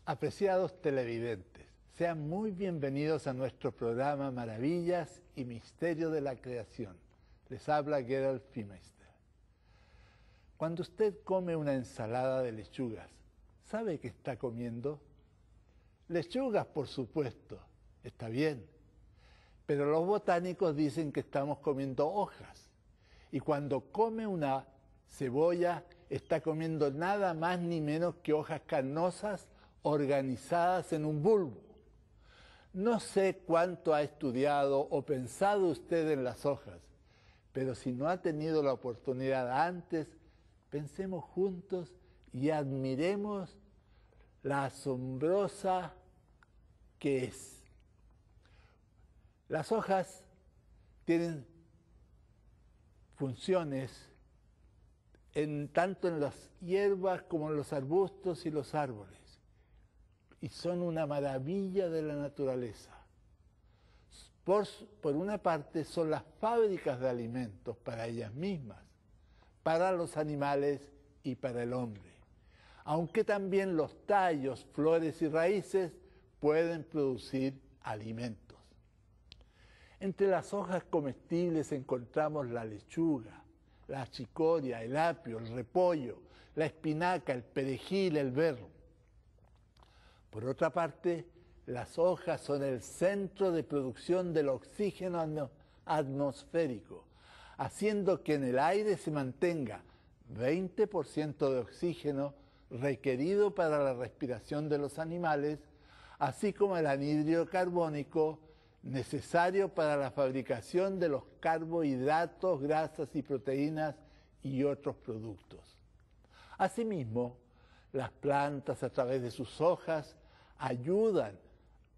Apreciados televidentes, sean muy bienvenidos a nuestro programa Maravillas y Misterio de la Creación. Les habla Gerald Fiemeister. Cuando usted come una ensalada de lechugas, ¿sabe qué está comiendo? Lechugas, por supuesto, está bien. Pero los botánicos dicen que estamos comiendo hojas. Y cuando come una cebolla, está comiendo nada más ni menos que hojas carnosas organizadas en un bulbo. No sé cuánto ha estudiado o pensado usted en las hojas, pero si no ha tenido la oportunidad antes, pensemos juntos y admiremos la asombrosa que es. Las hojas tienen funciones tanto en las hierbas como en los arbustos y los árboles. Y son una maravilla de la naturaleza. Por una parte, son las fábricas de alimentos para ellas mismas, para los animales y para el hombre. Aunque también los tallos, flores y raíces pueden producir alimentos. Entre las hojas comestibles encontramos la lechuga, la chicoria, el apio, el repollo, la espinaca, el perejil, el berro. Por otra parte, las hojas son el centro de producción del oxígeno atmosférico, haciendo que en el aire se mantenga 20% de oxígeno requerido para la respiración de los animales, así como el anhídrido carbónico necesario para la fabricación de los carbohidratos, grasas y proteínas y otros productos. Asimismo, las plantas a través de sus hojas ayudan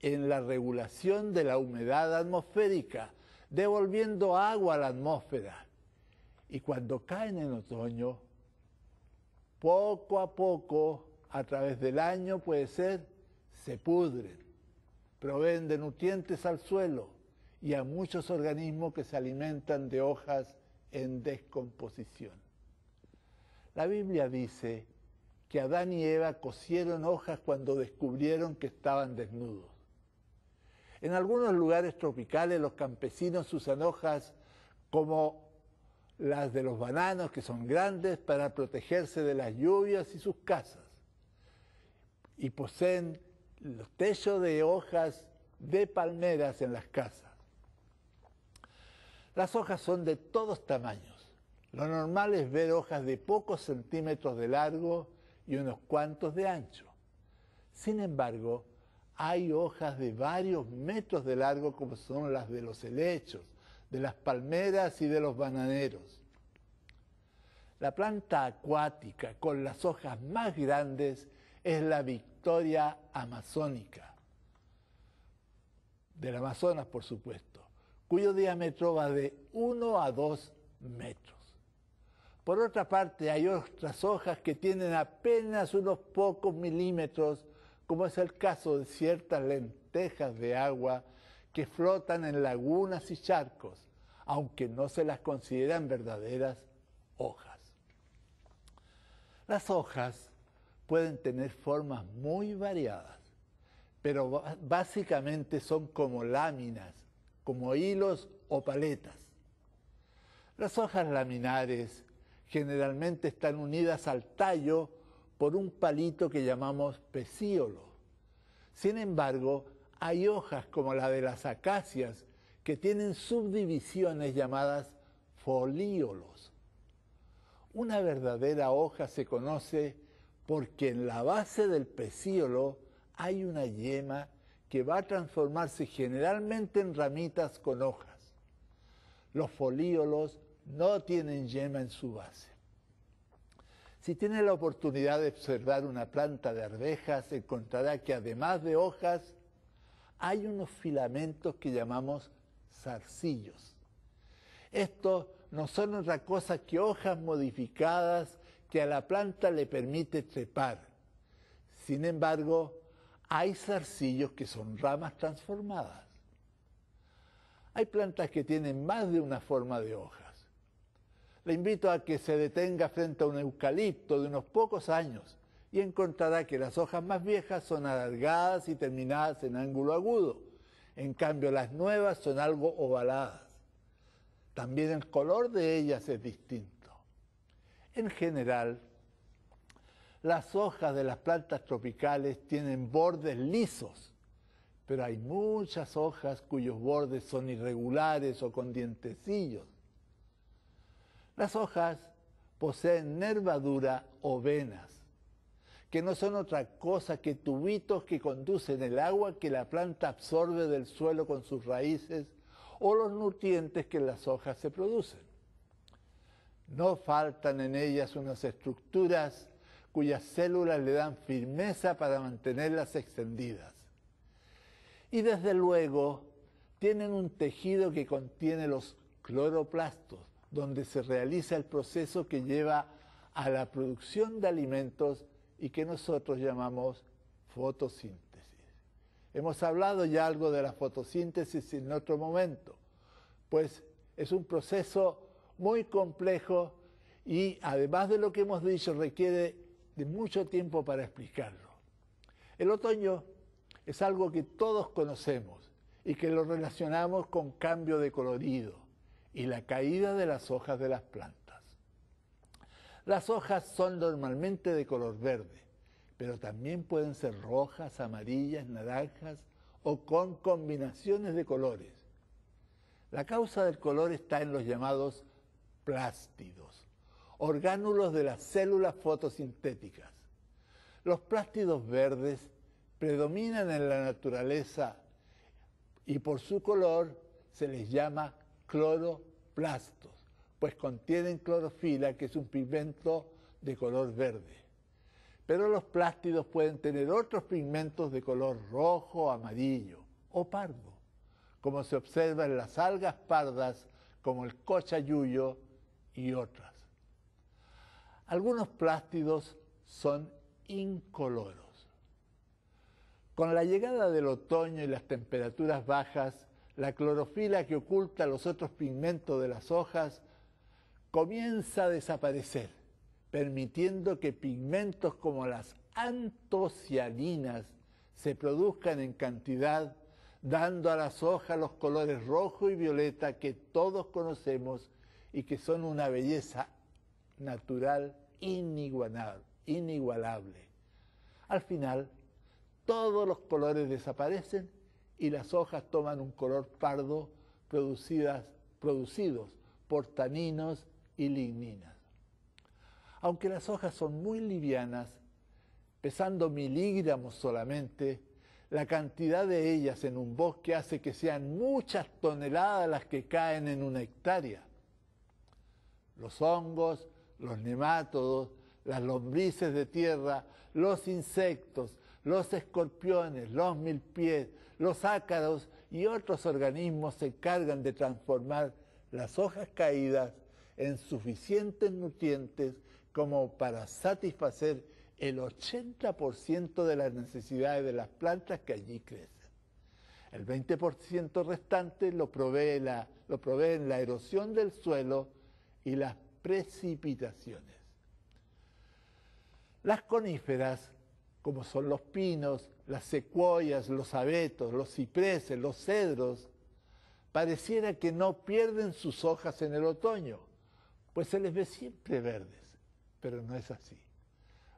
en la regulación de la humedad atmosférica, devolviendo agua a la atmósfera. Y cuando caen en otoño, poco a poco, a través del año puede ser, se pudren, proveen de nutrientes al suelo y a muchos organismos que se alimentan de hojas en descomposición. La Biblia dice que Adán y Eva cosieron hojas cuando descubrieron que estaban desnudos. En algunos lugares tropicales los campesinos usan hojas como las de los bananos, que son grandes, para protegerse de las lluvias y sus casas. Y poseen los techos de hojas de palmeras en las casas. Las hojas son de todos tamaños. Lo normal es ver hojas de pocos centímetros de largo y unos cuantos de ancho. Sin embargo, hay hojas de varios metros de largo, como son las de los helechos, de las palmeras y de los bananeros. La planta acuática con las hojas más grandes es la Victoria amazónica, del Amazonas, por supuesto, cuyo diámetro va de 1 a 2 metros. Por otra parte, hay otras hojas que tienen apenas unos pocos milímetros, como es el caso de ciertas lentejas de agua que flotan en lagunas y charcos, aunque no se las consideran verdaderas hojas. Las hojas pueden tener formas muy variadas, pero básicamente son como láminas, como hilos o paletas. Las hojas laminares generalmente están unidas al tallo por un palito que llamamos pecíolo. Sin embargo, hay hojas como la de las acacias que tienen subdivisiones llamadas folíolos. Una verdadera hoja se conoce porque en la base del pecíolo hay una yema que va a transformarse generalmente en ramitas con hojas. Los folíolos no tienen yema en su base. Si tiene la oportunidad de observar una planta de arvejas, encontrará que además de hojas, hay unos filamentos que llamamos zarcillos. Estos no son otra cosa que hojas modificadas que a la planta le permite trepar. Sin embargo, hay zarcillos que son ramas transformadas. Hay plantas que tienen más de una forma de hojas. Le invito a que se detenga frente a un eucalipto de unos pocos años y encontrará que las hojas más viejas son alargadas y terminadas en ángulo agudo. En cambio, las nuevas son algo ovaladas. También el color de ellas es distinto. En general, las hojas de las plantas tropicales tienen bordes lisos, pero hay muchas hojas cuyos bordes son irregulares o con dientecillos. Las hojas poseen nervadura o venas, que no son otra cosa que tubitos que conducen el agua que la planta absorbe del suelo con sus raíces o los nutrientes que en las hojas se producen. No faltan en ellas unas estructuras cuyas células le dan firmeza para mantenerlas extendidas. Y desde luego tienen un tejido que contiene los cloroplastos, donde se realiza el proceso que lleva a la producción de alimentos y que nosotros llamamos fotosíntesis. Hemos hablado ya algo de la fotosíntesis en otro momento, pues es un proceso muy complejo y además de lo que hemos dicho requiere de mucho tiempo para explicarlo. El otoño es algo que todos conocemos y que lo relacionamos con cambio de colorido y la caída de las hojas de las plantas. Las hojas son normalmente de color verde, pero también pueden ser rojas, amarillas, naranjas o con combinaciones de colores. La causa del color está en los llamados plástidos, orgánulos de las células fotosintéticas. Los plástidos verdes predominan en la naturaleza y por su color se les llama cloroplastos, pues contienen clorofila, que es un pigmento de color verde. Pero los plástidos pueden tener otros pigmentos de color rojo, amarillo o pardo, como se observa en las algas pardas como el cochayuyo y otras. Algunos plástidos son incoloros. Con la llegada del otoño y las temperaturas bajas, la clorofila que oculta los otros pigmentos de las hojas comienza a desaparecer, permitiendo que pigmentos como las antocianinas se produzcan en cantidad, dando a las hojas los colores rojo y violeta que todos conocemos y que son una belleza natural inigualable. Al final, todos los colores desaparecen y las hojas toman un color pardo producidos por taninos y ligninas. Aunque las hojas son muy livianas, pesando miligramos solamente, la cantidad de ellas en un bosque hace que sean muchas toneladas las que caen en una hectárea. Los hongos, los nemátodos, las lombrices de tierra, los insectos, los escorpiones, los milpiés, los ácaros y otros organismos se encargan de transformar las hojas caídas en suficientes nutrientes como para satisfacer el 80% de las necesidades de las plantas que allí crecen. El 20% restante lo proveen la erosión del suelo y las precipitaciones. Las coníferas, como son los pinos, las secuoyas, los abetos, los cipreses, los cedros, pareciera que no pierden sus hojas en el otoño, pues se les ve siempre verdes, pero no es así.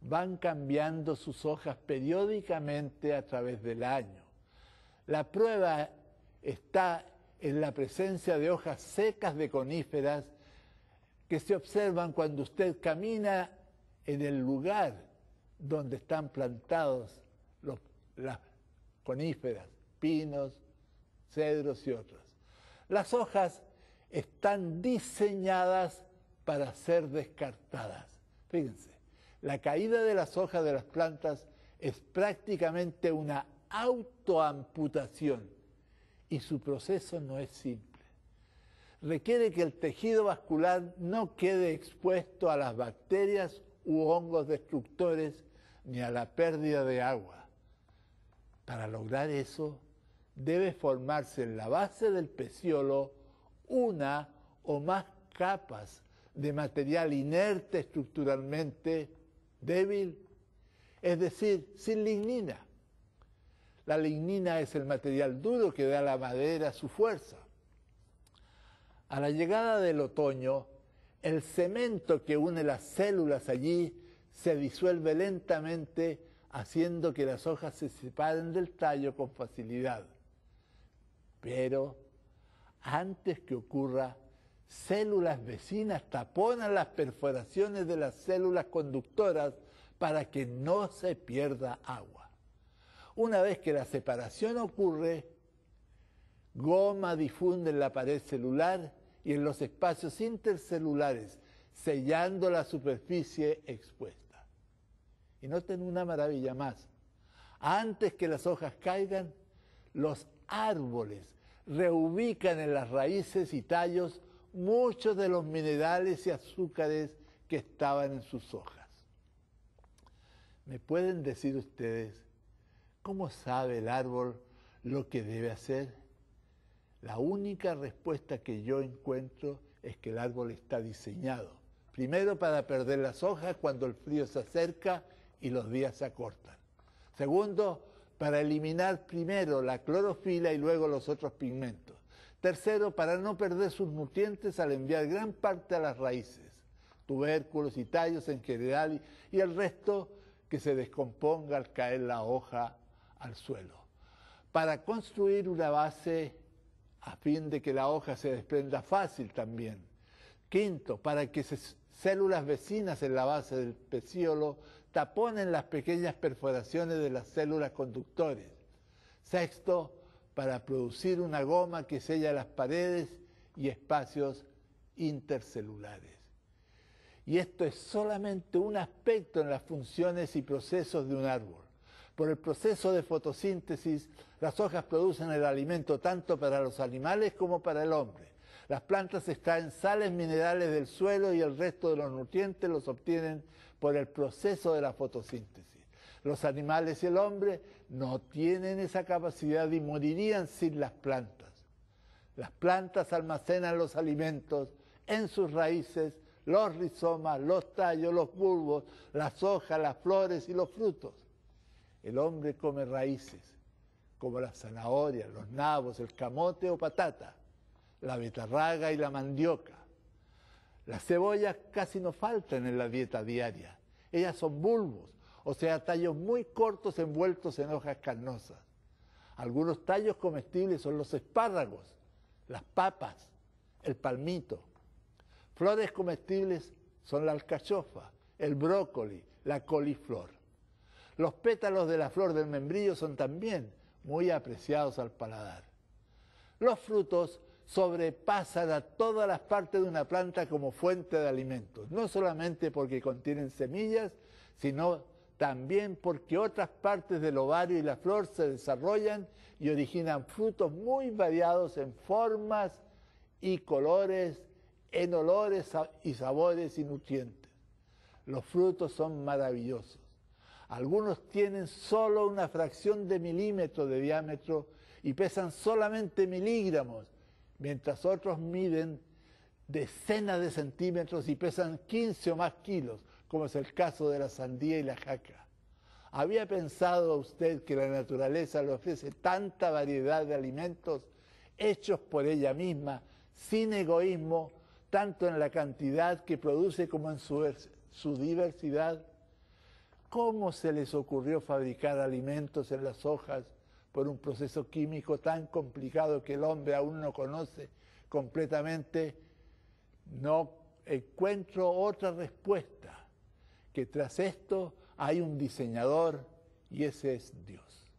Van cambiando sus hojas periódicamente a través del año. La prueba está en la presencia de hojas secas de coníferas que se observan cuando usted camina en el lugar donde están plantados las coníferas, pinos, cedros y otros. Las hojas están diseñadas para ser descartadas. Fíjense, la caída de las hojas de las plantas es prácticamente una autoamputación y su proceso no es simple. Requiere que el tejido vascular no quede expuesto a las bacterias u hongos destructores ni a la pérdida de agua. Para lograr eso, debe formarse en la base del peciolo una o más capas de material inerte estructuralmente débil es decir, sin lignina. La lignina es el material duro que da a la madera su fuerza. A la llegada del otoño, el cemento que une las células allí se disuelve lentamente, haciendo que las hojas se separen del tallo con facilidad. Pero antes que ocurra, células vecinas taponan las perforaciones de las células conductoras para que no se pierda agua. Una vez que la separación ocurre, goma difunde en la pared celular y en los espacios intercelulares, sellando la superficie expuesta. Y noten una maravilla más. Antes que las hojas caigan, los árboles reubican en las raíces y tallos muchos de los minerales y azúcares que estaban en sus hojas. ¿Me pueden decir ustedes cómo sabe el árbol lo que debe hacer? La única respuesta que yo encuentro es que el árbol está diseñado, primero para perder las hojas cuando el frío se acerca y los días se acortan. Segundo, para eliminar primero la clorofila y luego los otros pigmentos. Tercero, para no perder sus nutrientes al enviar gran parte a las raíces, tubérculos y tallos en general, y el resto que se descomponga al caer la hoja al suelo. Para construir una base a fin de que la hoja se desprenda fácil también. Quinto, para que células vecinas en la base del pecíolo taponen las pequeñas perforaciones de las células conductores. Sexto, para producir una goma que sella las paredes y espacios intercelulares. Y esto es solamente un aspecto en las funciones y procesos de un árbol. Por el proceso de fotosíntesis, las hojas producen el alimento tanto para los animales como para el hombre. Las plantas extraen sales minerales del suelo y el resto de los nutrientes los obtienen por el proceso de la fotosíntesis. Los animales y el hombre no tienen esa capacidad y morirían sin las plantas. Las plantas almacenan los alimentos en sus raíces, los rizomas, los tallos, los bulbos, las hojas, las flores y los frutos. El hombre come raíces, como las zanahorias, los nabos, el camote o patata, la betarraga y la mandioca. Las cebollas casi no faltan en la dieta diaria. Ellas son bulbos, o sea, tallos muy cortos envueltos en hojas carnosas. Algunos tallos comestibles son los espárragos, las papas, el palmito. Flores comestibles son la alcachofa, el brócoli, la coliflor. Los pétalos de la flor del membrillo son también muy apreciados al paladar. Los frutos sobrepasan a todas las partes de una planta como fuente de alimentos, no solamente porque contienen semillas, sino también porque otras partes del ovario y la flor se desarrollan y originan frutos muy variados en formas y colores, en olores y sabores y nutrientes. Los frutos son maravillosos. Algunos tienen solo una fracción de milímetro de diámetro y pesan solamente miligramos, mientras otros miden decenas de centímetros y pesan 15 o más kilos, como es el caso de la sandía y la jaca. ¿Había pensado usted que la naturaleza le ofrece tanta variedad de alimentos hechos por ella misma, sin egoísmo, tanto en la cantidad que produce como en su diversidad? ¿Cómo se les ocurrió fabricar alimentos en las hojas por un proceso químico tan complicado que el hombre aún no conoce completamente? No encuentro otra respuesta, que tras esto hay un diseñador y ese es Dios.